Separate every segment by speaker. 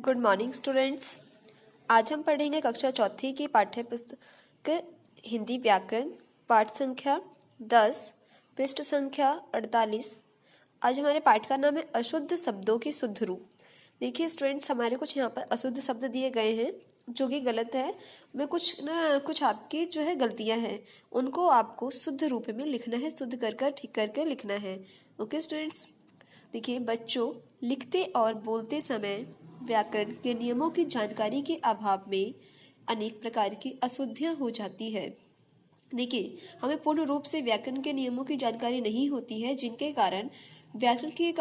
Speaker 1: Good morning students. आज हम पढ़ेंगे कक्षा चौथी की पाठ्य पुस्तक हिंदी व्याकरण पाठ संख्या 10 पृष्ठ संख्या 48। आज हमारे पाठ का नाम है अशुद्ध शब्दों की शुद्ध रूप। देखिए स्टूडेंट्स, हमारे कुछ यहाँ पर अशुद्ध शब्द दिए गए हैं जो कि गलत है। मैं कुछ आपकी जो है गलतियाँ हैं, उनको आपको शुद्ध रूप में लिखना है, शुद्ध कर ठीक करके लिखना है। ओके स्टूडेंट्स, देखिए बच्चों, लिखते और बोलते समय व्याकरण के नियमों की जानकारी के अभाव में अनेक प्रकार की अशुद्धियां हो जाती है। देखिए, हमें पूर्ण रूप से व्याकरण के नियमों की जानकारी नहीं होती है, जिनके कारण व्याकरण की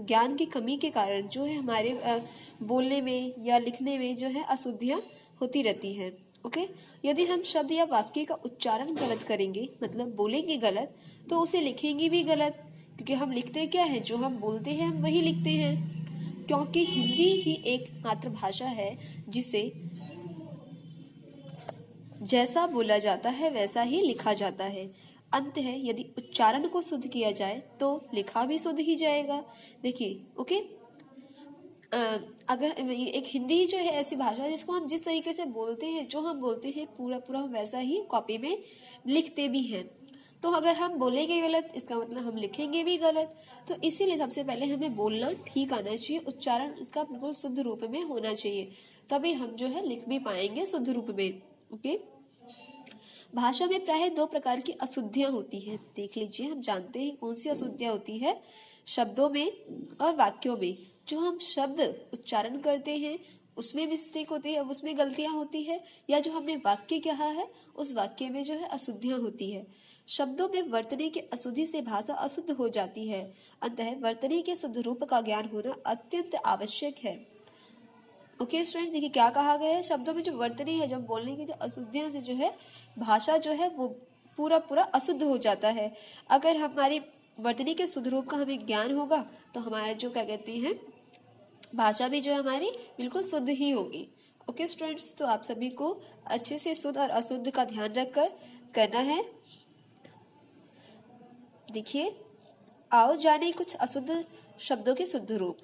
Speaker 1: ज्ञान की कमी के कारण जो है हमारे बोलने में या लिखने में जो है अशुद्धियां होती रहती हैं। ओके, यदि हम शब्द या वाक्य का उच्चारण गलत करेंगे, मतलब बोलेंगे गलत, तो उसे लिखेंगे भी गलत, क्योंकि हम लिखते क्या है, जो हम बोलते हैं हम वही लिखते हैं। क्योंकि हिंदी ही एक मातृभाषा है जिसे जैसा बोला जाता है वैसा ही लिखा जाता है। अंत है, यदि उच्चारण को शुद्ध किया जाए तो लिखा भी शुद्ध ही जाएगा। देखिए, ओके, अगर एक हिंदी जो है ऐसी भाषा है जिसको हम जिस तरीके से बोलते हैं, जो हम बोलते हैं पूरा पूरा वैसा ही कॉपी में लिखते भी हैं। तो अगर हम बोलेंगे गलत, इसका मतलब हम लिखेंगे भी गलत। तो इसीलिए सबसे पहले हमें बोलना ठीक आना चाहिए, उच्चारण उसका बिल्कुल शुद्ध रूप में होना चाहिए, तभी हम जो है लिख भी पाएंगे शुद्ध रूप में। ओके, भाषा में प्राय दो प्रकार की अशुद्धियां होती हैं। देख लीजिए, हम जानते हैं कौन सी अशुद्धियां होती है, शब्दों में और वाक्यों में। जो हम शब्द उच्चारण करते हैं उसमें मिस्टेक होती है, उसमें गलतियां होती है, या जो हमने वाक्य कहा है उस वाक्य में जो है अशुद्धियां होती है। शब्दों में वर्तनी की अशुद्धि से भाषा अशुद्ध हो जाती है। अतः वर्तनी के शुद्ध रूप का ज्ञान होना अत्यंत आवश्यक है। ओके स्टूडेंट्स, देखिए क्या कहा गया है, शब्दों में जो वर्तनी है, जो बोलने की जो अशुद्धियां से जो है भाषा जो है वो पूरा पूरा अशुद्ध हो जाता है। अगर हमारी वर्तनी के शुद्ध रूप का हमें ज्ञान होगा तो हमारा जो क्या कहते हैं भाषा भी जो है हमारी बिल्कुल शुद्ध ही होगी। ओके स्टूडेंट्स, तो आप सभी को अच्छे से शुद्ध और अशुद्ध का ध्यान रखकर करना है। देखिए, आओ जाने कुछ अशुद्ध शब्दों के शुद्ध रूप।